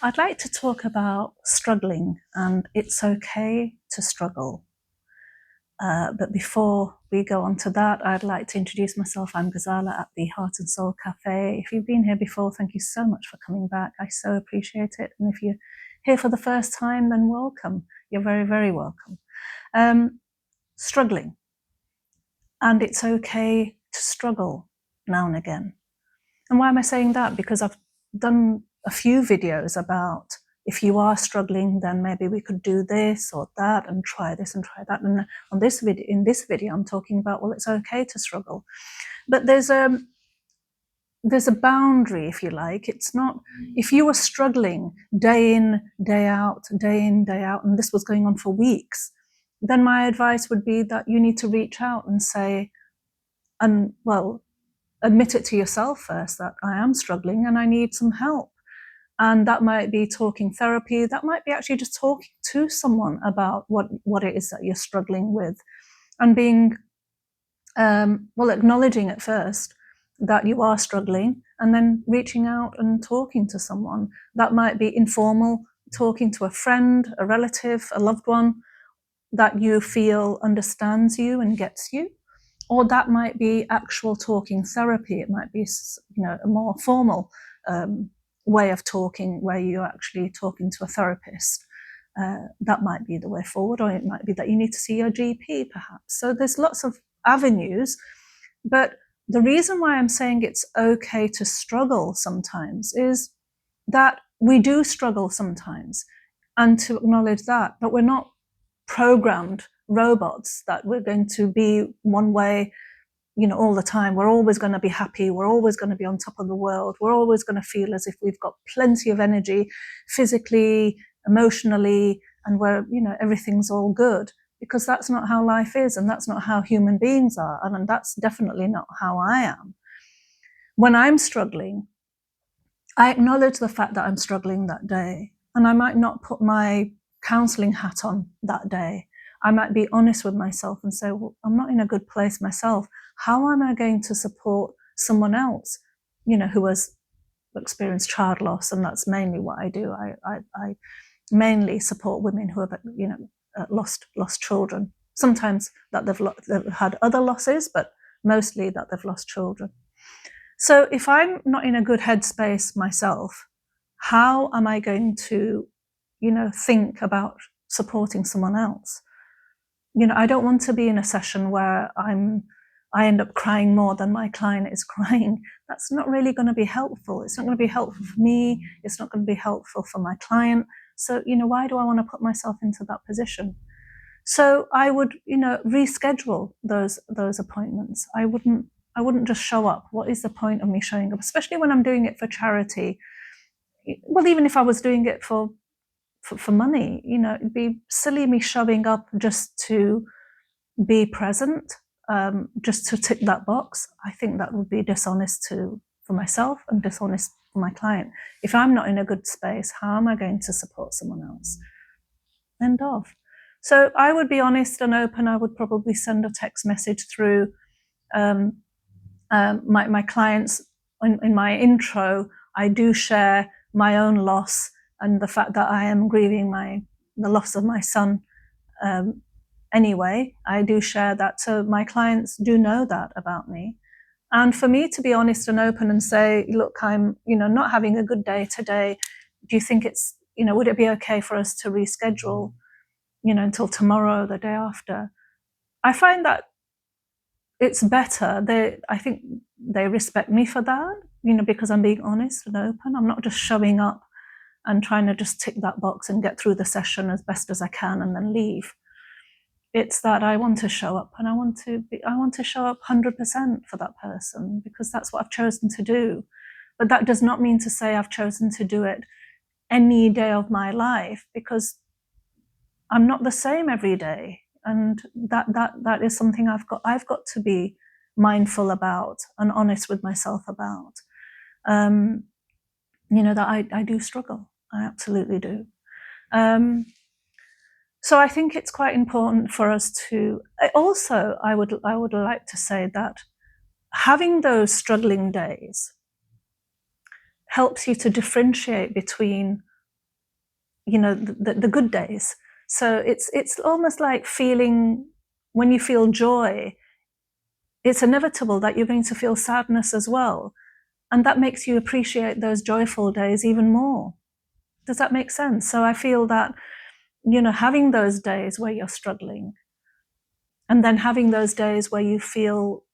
I'd like to talk about struggling, and it's okay to struggle. But before we go on to that, I'd like to introduce myself. I'm Ghazala at the Heart and Soul Cafe. If you've been here before, thank you so much for coming back. I so appreciate it. And if you're here for the first time, then welcome. You're very, very welcome. Struggling. And it's okay to struggle now and again. And why am I saying that? Because I've done a few videos about if you are struggling, then maybe we could do this or that and try this and try that. And on this video, in this video, I'm talking about, well, it's okay to struggle. But there's a boundary, if you like. It's not, if you were struggling day in, day out, and this was going on for weeks, then my advice would be that you need to reach out and say, and well, admit it to yourself first that I am struggling and I need some help. And that might be talking therapy. That might be actually just talking to someone about what it is that you're struggling with, and being, acknowledging at first that you are struggling, and then reaching out and talking to someone. That might be informal, talking to a friend, a relative, a loved one that you feel understands you and gets you. Or that might be actual talking therapy. It might be, a more formal way of talking where you're actually talking to a therapist. That might be the way forward, or it might be that you need to see your GP perhaps. So there's lots of avenues, but the reason why I'm saying it's okay to struggle sometimes is that we do struggle sometimes, and to acknowledge that, but we're not programmed robots that we're going to be one way, all the time. We're always going to be happy. We're always going to be on top of the world. We're always going to feel as if we've got plenty of energy, physically, emotionally, and everything's all good, because that's not how life is, and that's not how human beings are, and that's definitely not how I am. When I'm struggling, I acknowledge the fact that I'm struggling that day, and I might not put my counselling hat on that day. I might be honest with myself and say, well, I'm not in a good place myself. How am I going to support someone else, who has experienced child loss? And that's mainly what I do. I mainly support women who have, lost children. Sometimes that they've had other losses, but mostly that they've lost children. So if I'm not in a good headspace myself, how am I going to, think about supporting someone else? I don't want to be in a session where I end up crying more than my client is crying. That's not really going to be helpful. It's not going to be helpful for me. It's not going to be helpful for my client. So, why do I want to put myself into that position? So I would, reschedule those appointments. I wouldn't just show up. What is the point of me showing up? Especially when I'm doing it for charity. Well, even if I was doing it for money, it'd be silly me showing up just to be present, just to tick that box. I think that would be dishonest for myself and dishonest for my client. If I'm not in a good space, how am I going to support someone else? End of. So I would be honest and open. I would probably send a text message through my clients. In my intro, I do share my own loss and the fact that I am grieving the loss of my son. Anyway, I do share that, so my clients do know that about me. And for me to be honest and open and say, look, I'm not having a good day today. Do you think it's, would it be okay for us to reschedule, until tomorrow, the day after? I find that it's better. I think they respect me for that, because I'm being honest and open. I'm not just showing up and trying to just tick that box and get through the session as best as I can and then leave. It's that I want to show up, and I want to show up 100% for that person, because that's what I've chosen to do. But that does not mean to say I've chosen to do it any day of my life, because I'm not the same every day. And that is something I've got to be mindful about and honest with myself about. That I do struggle. I absolutely do. So I think it's quite important for us to also, I would like to say that having those struggling days helps you to differentiate between the good days. So it's almost like feeling, when you feel joy, it's inevitable that you're going to feel sadness as well. And that makes you appreciate those joyful days even more. Does that make sense? So I feel that, having those days where you're struggling, and then having those days where you feel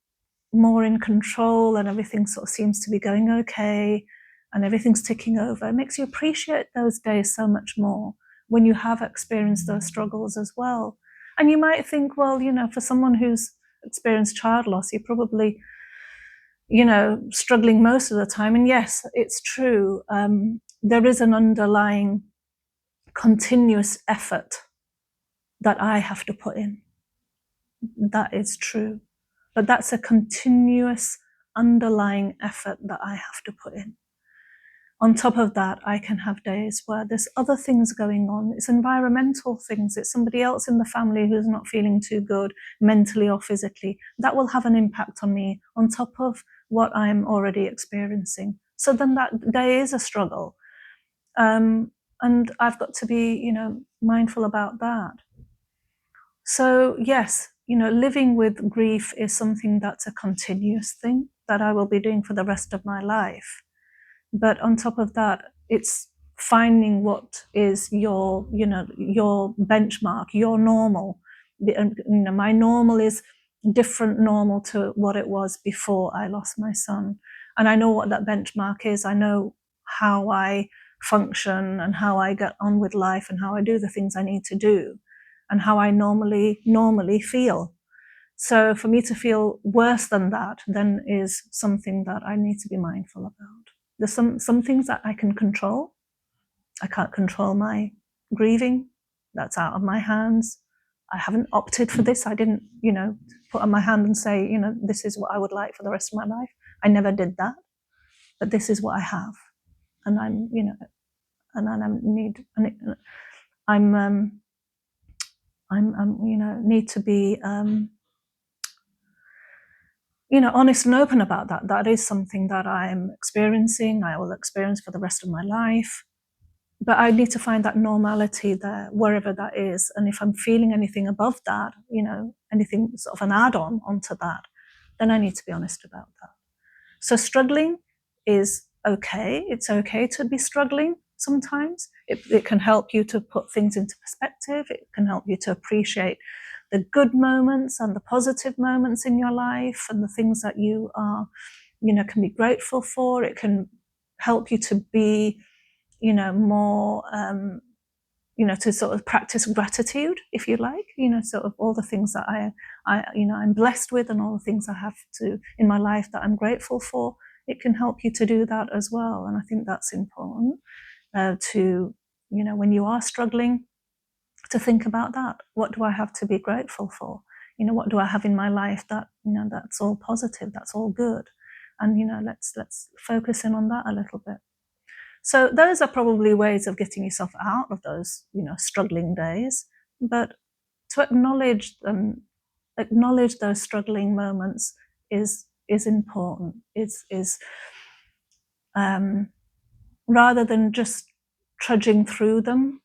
more in control and everything sort of seems to be going okay and everything's ticking over, it makes you appreciate those days so much more when you have experienced those struggles as well. And you might think, well, for someone who's experienced child loss, you're probably, struggling most of the time. And yes, it's true. There is an underlying continuous effort that I have to put in. That is true. But that's a continuous underlying effort that I have to put in. On top of that, I can have days where there's other things going on. It's environmental things. It's somebody else in the family who's not feeling too good mentally or physically. That will have an impact on me on top of what I'm already experiencing. So then that day is a struggle. And I've got to be, mindful about that. So yes, living with grief is something that's a continuous thing that I will be doing for the rest of my life. But on top of that, it's finding what is your benchmark, your normal. My normal is different normal to what it was before I lost my son. And I know what that benchmark is. I know how I function and how I get on with life and how I do the things I need to do and how I normally feel. So for me to feel worse than that then is something that I need to be mindful about. There's some things that I can control. I can't control my grieving. That's out of my hands. I haven't opted for this. I didn't, put on my hand and say, this is what I would like for the rest of my life. I never did that. But this is what I have. And I'm, need to be honest and open about that. That is something that I'm experiencing. I will experience for the rest of my life. But I need to find that normality there, wherever that is. And if I'm feeling anything above that, anything sort of an add-on onto that, then I need to be honest about that. So struggling is okay. It's okay to be struggling sometimes. It can help you to put things into perspective. It can help you to appreciate the good moments and the positive moments in your life and the things that you are, can be grateful for. It can help you to be, more, to sort of practice gratitude, if you like, sort of all the things that I'm blessed with and all the things I have to in my life that I'm grateful for. It can help you to do that as well. And I think that's important to, when you are struggling, to think about that. What do I have to be grateful for? What do I have in my life that, that's all positive, that's all good? And, let's focus in on that a little bit. So those are probably ways of getting yourself out of those, struggling days. But to acknowledge those struggling moments is important. Is rather than just trudging through them,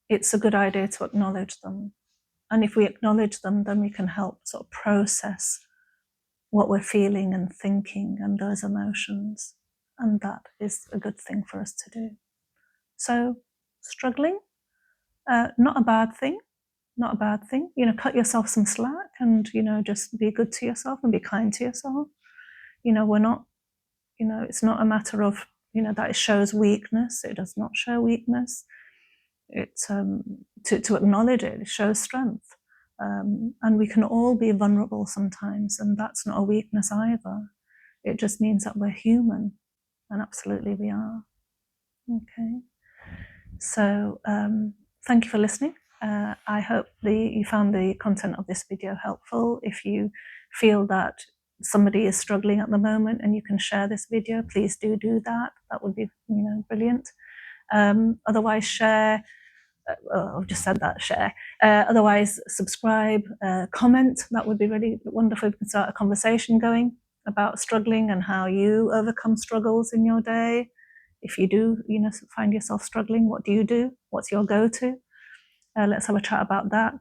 it's a good idea to acknowledge them. And if we acknowledge them, then we can help sort of process what we're feeling and thinking and those emotions. And that is a good thing for us to do. So struggling, not a bad thing. Not a bad thing. Cut yourself some slack and, just be good to yourself and be kind to yourself. We're not, it's not a matter of, that it shows weakness. It does not show weakness. It's to acknowledge it. It shows strength. And we can all be vulnerable sometimes, and that's not a weakness either. It just means that we're human, and absolutely we are. Okay. So thank you for listening. I hope you found the content of this video helpful. If you feel that somebody is struggling at the moment and you can share this video, please do that. That would be, brilliant. Otherwise, share. I've just said that, share. Otherwise, subscribe, comment. That would be really wonderful. We can start a conversation going about struggling and how you overcome struggles in your day. If you do, find yourself struggling, what do you do? What's your go-to? Let's have a chat about that.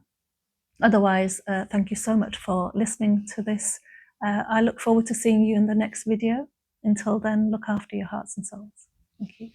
Otherwise, thank you so much for listening to this. I look forward to seeing you in the next video. Until then, look after your hearts and souls. Thank you.